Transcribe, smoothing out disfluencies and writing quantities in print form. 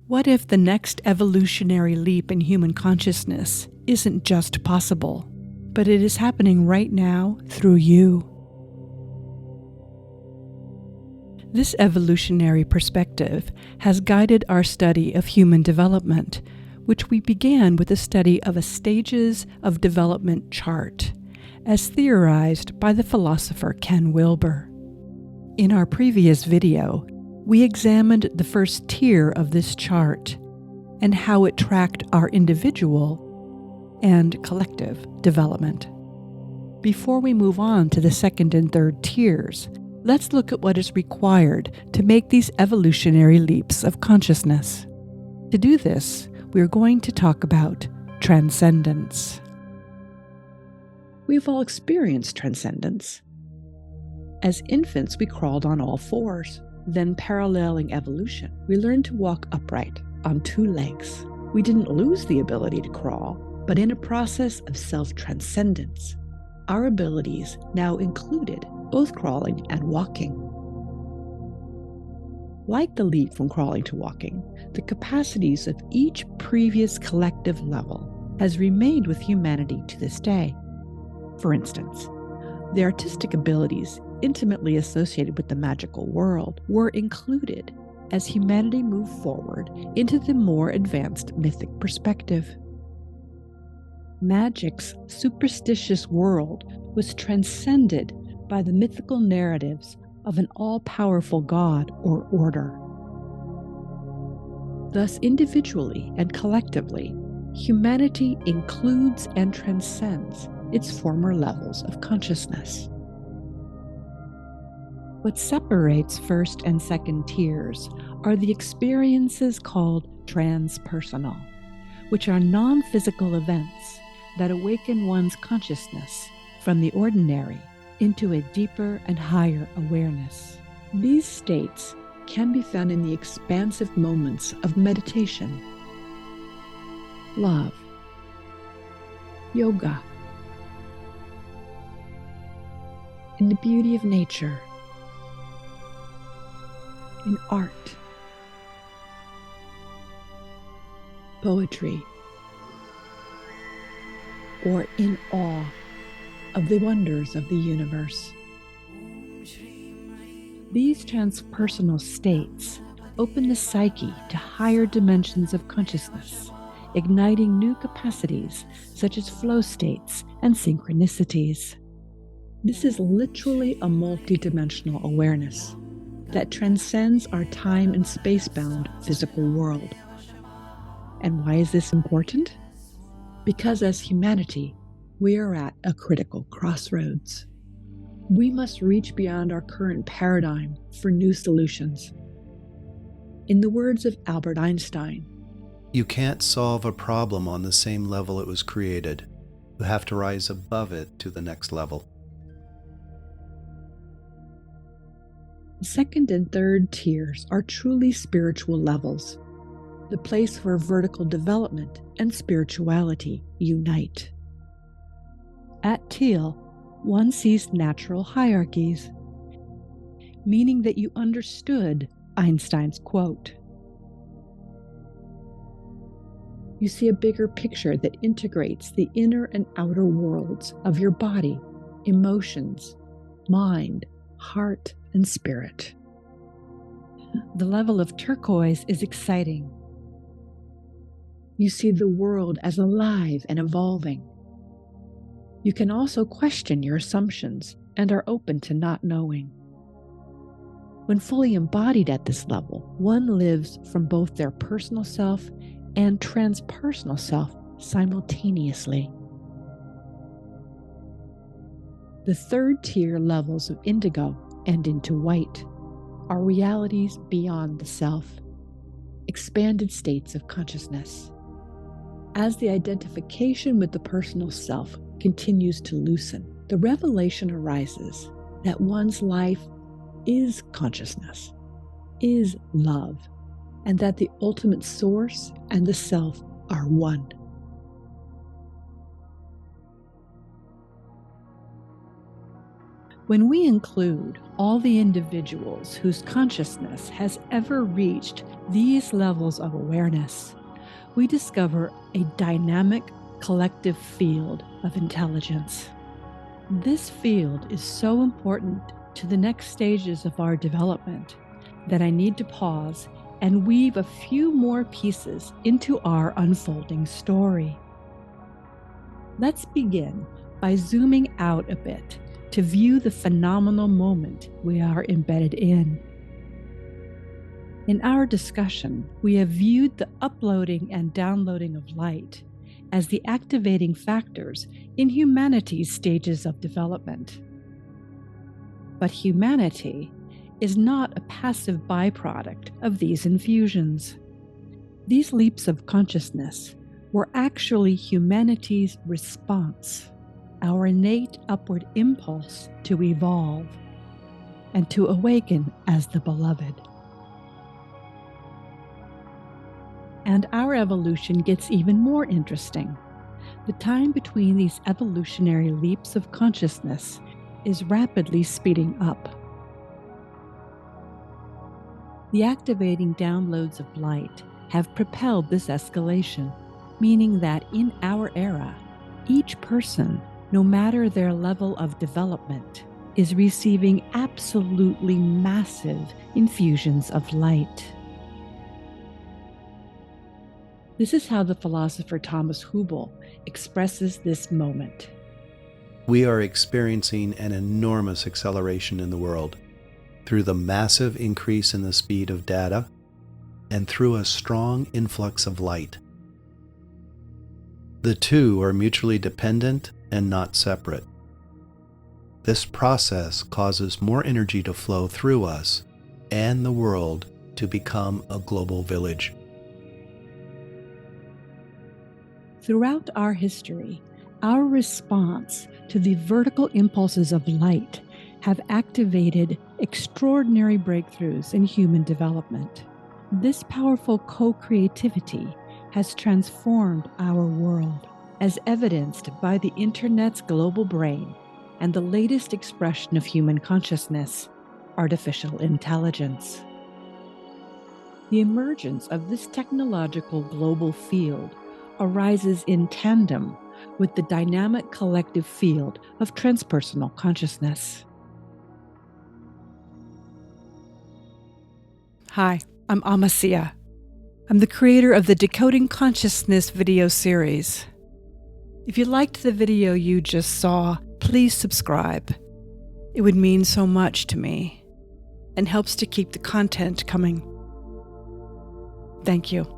What if the next evolutionary leap in human consciousness isn't just possible, but it is happening right now through you? This evolutionary perspective has guided our study of human development, which we began with a study of a stages of development chart, as theorized by the philosopher Ken Wilber. In our previous video, we examined the first tier of this chart and how it tracked our individual and collective development. Before we move on to the second and third tiers, let's look at what is required to make these evolutionary leaps of consciousness. To do this, we are going to talk about transcendence. We've all experienced transcendence. As infants, we crawled on all fours. Then, paralleling evolution, we learned to walk upright on two legs. We didn't lose the ability to crawl, but in a process of self-transcendence, our abilities now included both crawling and walking. Like the leap from crawling to walking, the capacities of each previous collective level has remained with humanity to this day. For instance, the artistic abilities intimately associated with the magical world were included as humanity moved forward into the more advanced mythic perspective. Magic's superstitious world was transcended by the mythical narratives of an all-powerful god or order. Thus, individually and collectively, humanity includes and transcends its former levels of consciousness. What separates first and second tiers are the experiences called transpersonal, which are non-physical events that awaken one's consciousness from the ordinary into a deeper and higher awareness. These states can be found in the expansive moments of meditation, love, yoga, in the beauty of nature, in art, poetry, or in awe of the wonders of the universe. These transpersonal states open the psyche to higher dimensions of consciousness, igniting new capacities such as flow states and synchronicities. This is literally a multidimensional awareness that transcends our time and space-bound physical world. And why is this important? Because as humanity, we are at a critical crossroads. We must reach beyond our current paradigm for new solutions. In the words of Albert Einstein, "You can't solve a problem on the same level it was created. You have to rise above it to the next level." the second and third tiers are truly spiritual levels, the place where vertical development and spirituality unite. At Teal, one sees natural hierarchies, meaning that you understood Einstein's quote. You see a bigger picture that integrates the inner and outer worlds of your body, emotions, mind, heart, and spirit. The level of turquoise is exciting. You see the world as alive and evolving. You can also question your assumptions and are open to not knowing. When fully embodied at this level, one lives from both their personal self and transpersonal self simultaneously. The third tier levels of indigo and into white are realities beyond the self, expanded states of consciousness. As the identification with the personal self continues to loosen, the revelation arises that one's life is consciousness, is love, and that the ultimate source and the self are one. When we include all the individuals whose consciousness has ever reached these levels of awareness, we discover a dynamic collective field of intelligence. This field is so important to the next stages of our development that I need to pause and weave a few more pieces into our unfolding story. Let's begin by zooming out a bit to view the phenomenal moment we are embedded in. In our discussion, we have viewed the uploading and downloading of light as the activating factors in humanity's stages of development. But humanity is not a passive byproduct of these infusions. These leaps of consciousness were actually humanity's response, our innate upward impulse to evolve and to awaken as the beloved. And our evolution gets even more interesting. The time between these evolutionary leaps of consciousness is rapidly speeding up. The activating downloads of light have propelled this escalation, meaning that in our era, each person, no matter their level of development, is receiving absolutely massive infusions of light. This is how the philosopher Thomas Hübl expresses this moment. We are experiencing an enormous acceleration in the world through the massive increase in the speed of data and through a strong influx of light. The two are mutually dependent and not separate. This process causes more energy to flow through us and the world to become a global village. Throughout our history, our response to the vertical impulses of light have activated extraordinary breakthroughs in human development. This powerful co-creativity has transformed our world, as evidenced by the Internet's global brain and the latest expression of human consciousness, artificial intelligence. The emergence of this technological global field arises in tandem with the dynamic collective field of transpersonal consciousness. Hi, I'm Amah Sia. I'm the creator of the Decoding Consciousness video series. If you liked the video you just saw, please subscribe. It would mean so much to me and helps to keep the content coming. Thank you.